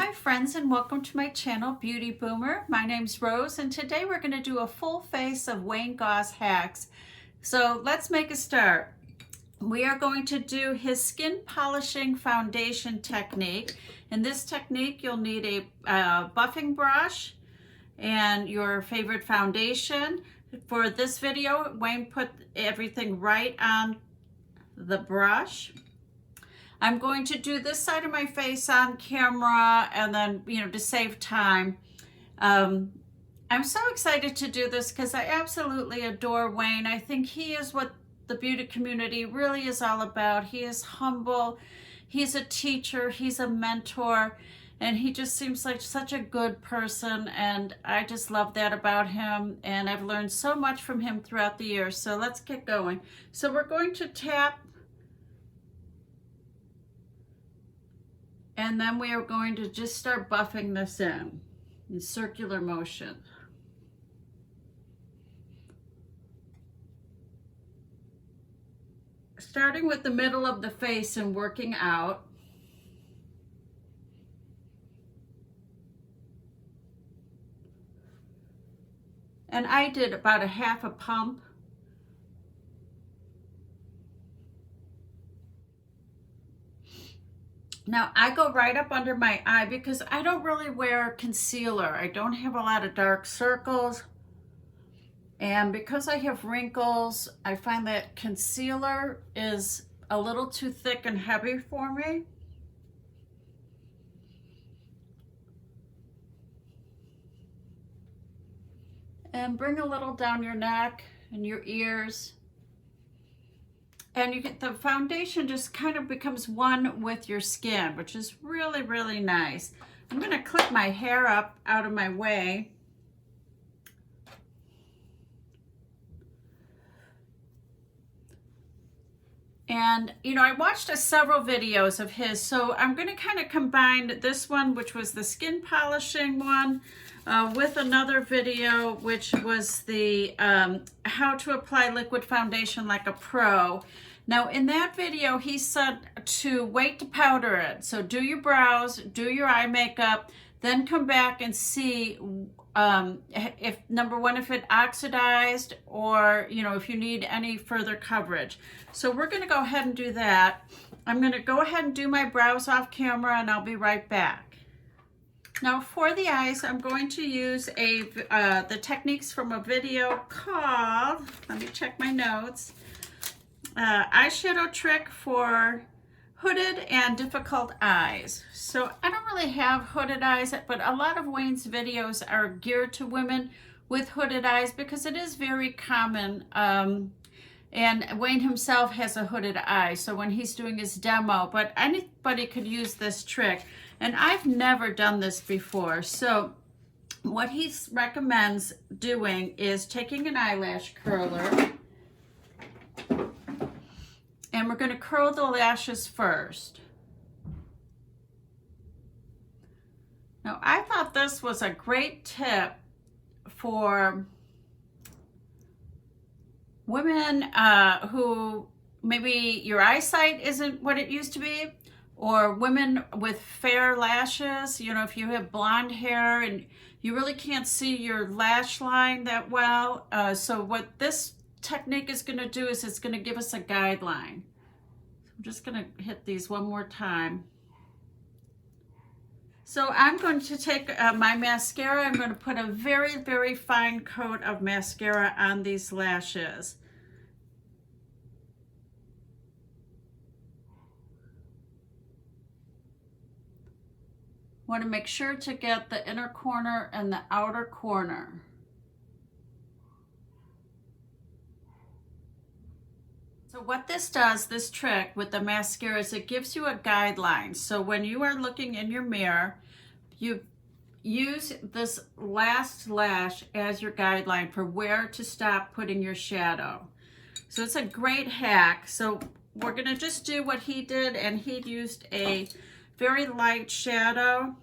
Hi friends, and welcome to my channel Beauty Boomer. My name's Rose, and today we're going to do a full face of Wayne Goss hacks. So let's make a start. We are going to do his skin polishing foundation technique. In this technique you'll need a buffing brush and your favorite foundation. For this video, Wayne put everything right on the brush. I'm going to do this side of my face on camera, and then, to save time. I'm so excited to do this because I absolutely adore Wayne. I think he is what the beauty community really is all about. He is humble, he's a teacher, he's a mentor, and he just seems like such a good person, and I just love that about him, and I've learned so much from him throughout the years. So let's get going. So we're going to tap, and then we are going to just start buffing this in circular motion. Starting with the middle of the face and working out. And I did about a half a pump. Now I go right up under my eye because I don't really wear concealer. I don't have a lot of dark circles. And because I have wrinkles, I find that concealer is a little too thick and heavy for me. And bring a little down your neck and your ears. And you get the foundation just kind of becomes one with your skin, which is really, really nice. I'm going to clip my hair up out of my way. And, I watched several videos of his, so I'm going to kind of combine this one, which was the skin polishing one, with another video, which was the how to apply liquid foundation like a pro. Now, in that video, he said to wait to powder it. So do your brows, do your eye makeup, then come back and see if, number one, if it oxidized, or, if you need any further coverage. So we're going to go ahead and do that. I'm going to go ahead and do my brows off camera, and I'll be right back. Now for the eyes, I'm going to use the techniques from a video called, let me check my notes, Eyeshadow Trick for Hooded and Difficult Eyes. So I don't really have hooded eyes, but a lot of Wayne's videos are geared to women with hooded eyes because it is very common. And Wayne himself has a hooded eye, so when he's doing his demo, but anybody could use this trick. And I've never done this before. So what he recommends doing is taking an eyelash curler, and we're going to curl the lashes first. Now, I thought this was a great tip for women who maybe your eyesight isn't what it used to be, or women with fair lashes. If you have blonde hair and you really can't see your lash line that well. So what this technique is going to do is it's going to give us a guideline. So I'm just going to hit these one more time. So I'm going to take my mascara. I'm going to put a very, very fine coat of mascara on these lashes. Want to make sure to get the inner corner and the outer corner. So what this does, this trick with the mascara, is it gives you a guideline. So when you are looking in your mirror, you use this last lash as your guideline for where to stop putting your shadow. So it's a great hack. So we're going to just do what he did, and he used a very light shadow.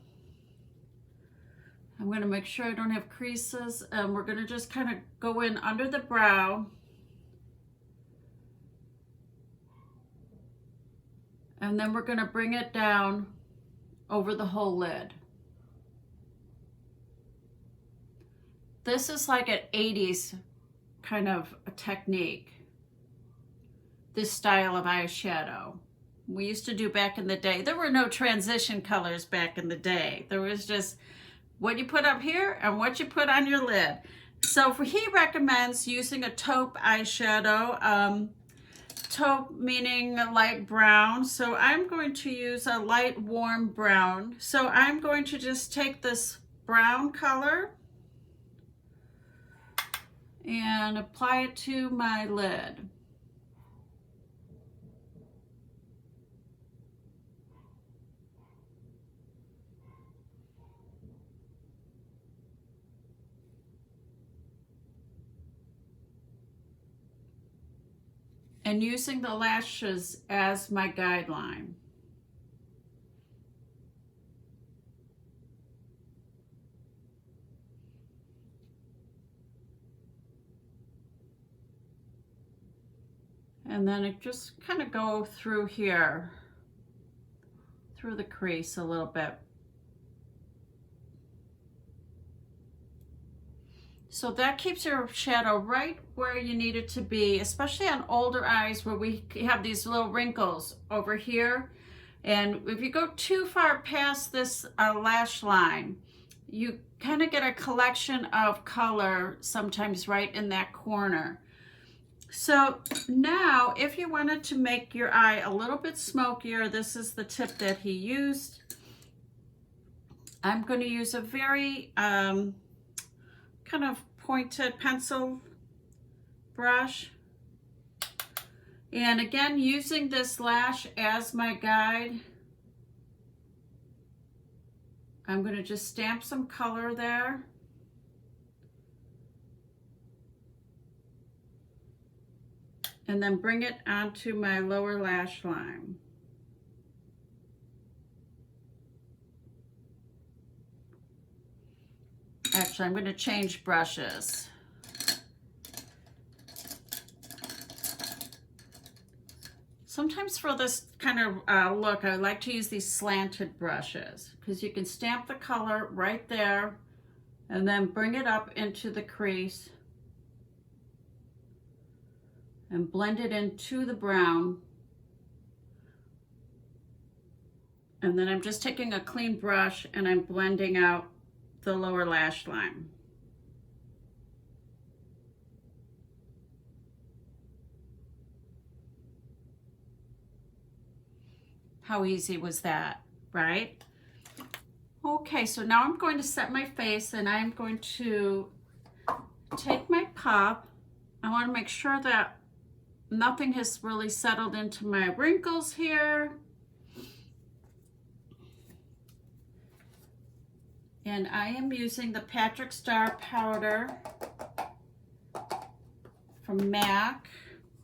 I'm going to make sure I don't have creases, and we're going to just kind of go in under the brow. And then we're going to bring it down over the whole lid. This is like an 80s kind of a technique. This style of eyeshadow. We used to do back in the day. There were no transition colors back in the day. There was just what you put up here and what you put on your lid. So he recommends using a taupe eyeshadow. Taupe meaning a light brown. So I'm going to use a light warm brown. So I'm going to just take this brown color and apply it to my lid. And using the lashes as my guideline. And then it just kind of go through here, through the crease a little bit. So that keeps your shadow right where you need it to be, especially on older eyes where we have these little wrinkles over here. And if you go too far past this lash line, you kind of get a collection of color sometimes right in that corner. So now if you wanted to make your eye a little bit smokier, this is the tip that he used. I'm going to use a very kind of pointed pencil brush, and again using this lash as my guide, I'm going to just stamp some color there, and then bring it onto my lower lash line. Actually, I'm going to change brushes. Sometimes for this kind of look, I like to use these slanted brushes because you can stamp the color right there and then bring it up into the crease and blend it into the brown. And then I'm just taking a clean brush and I'm blending out the lower lash line. How easy was that, right? Okay, so now I'm going to set my face and I'm going to take my puff. I want to make sure that nothing has really settled into my wrinkles here. And I am using the Patrick Star powder from MAC,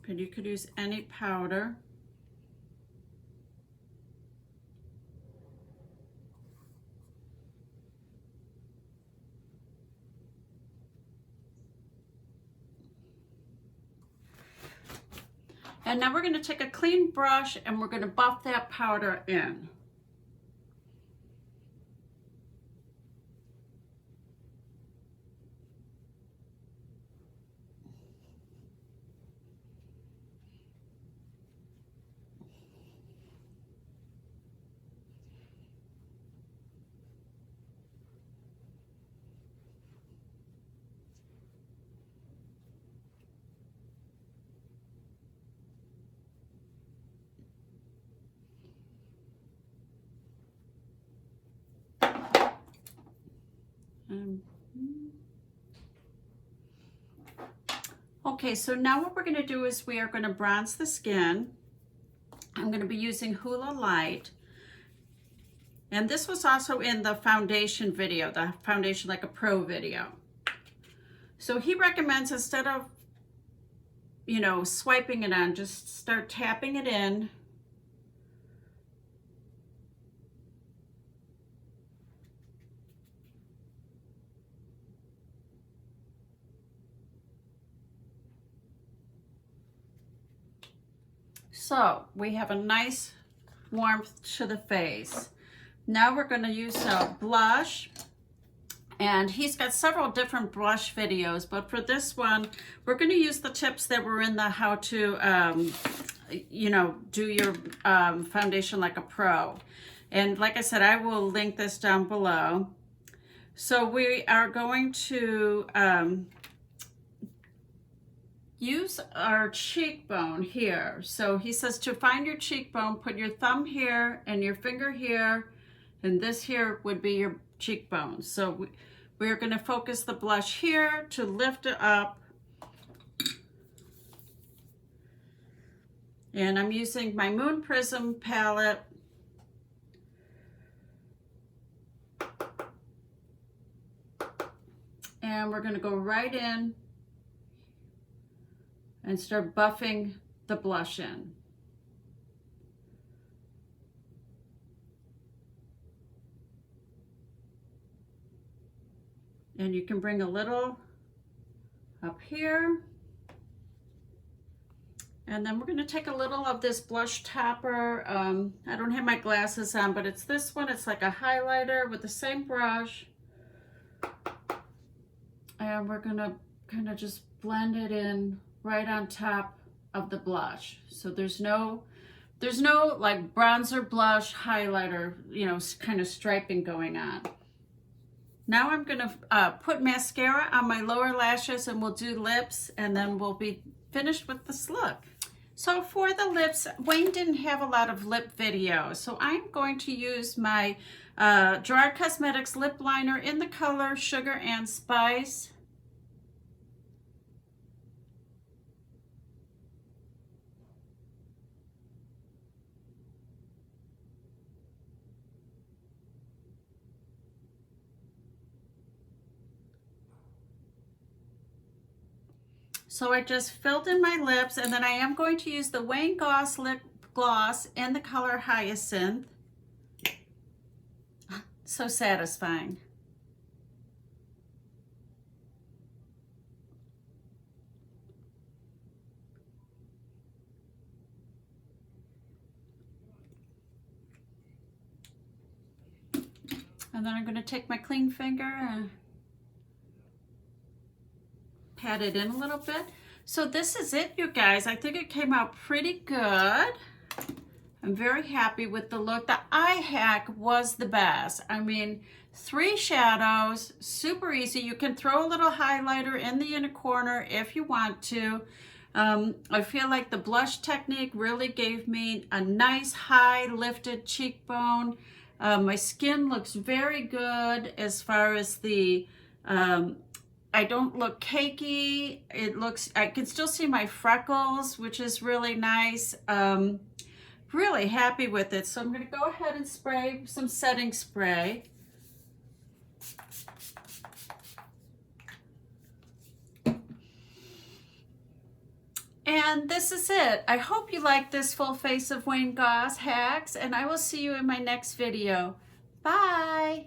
and you could use any powder. And now we're going to take a clean brush and we're going to buff that powder in. Okay, so now what we're going to do is we are going to bronze the skin. I'm going to be using Hula Light. And this was also in the foundation video, the Foundation Like a Pro video. So he recommends instead of, you know, swiping it on, just start tapping it in. So we have a nice warmth to the face. Now we're going to use a blush, And he's got several different blush videos, but for this one, we're going to use the tips that were in the how to, you know, do your foundation like a pro. And like I said, I will link this down below. So we are going to use our cheekbone here. So he says to find your cheekbone, put your thumb here and your finger here, and this here would be your cheekbone. So we're going to focus the blush here to lift it up. And I'm using my Moon Prism palette. And we're going to go right in and start buffing the blush in. And you can bring a little up here. And then we're going to take a little of this blush topper. I don't have my glasses on, but it's this one. It's like a highlighter with the same brush. And we're going to kind of just blend it in right on top of the blush. So there's no like bronzer, blush, highlighter, you know, kind of striping going on. Now I'm going to put mascara on my lower lashes, and we'll do lips, and then we'll be finished with this look. So for the lips, Wayne didn't have a lot of lip videos, so I'm going to use my Gerard Cosmetics lip liner in the color Sugar and Spice. So I just filled in my lips, and then I am going to use the Wayne Goss lip gloss in the color Hyacinth. So satisfying. And then I'm going to take my clean finger and pat it in a little bit. So this is it, you guys. I think it came out pretty good. I'm very happy with the look. The eye hack was the best. I mean, 3 shadows, super easy. You can throw a little highlighter in the inner corner if you want to. I feel like the blush technique really gave me a nice high lifted cheekbone. My skin looks very good as far as the I don't look cakey. It looks, I can still see my freckles, which is really nice. Really happy with it. So I'm going to go ahead and spray some setting spray. And this is it. I hope you like this full face of Wayne Goss hacks, and I will see you in my next video. Bye.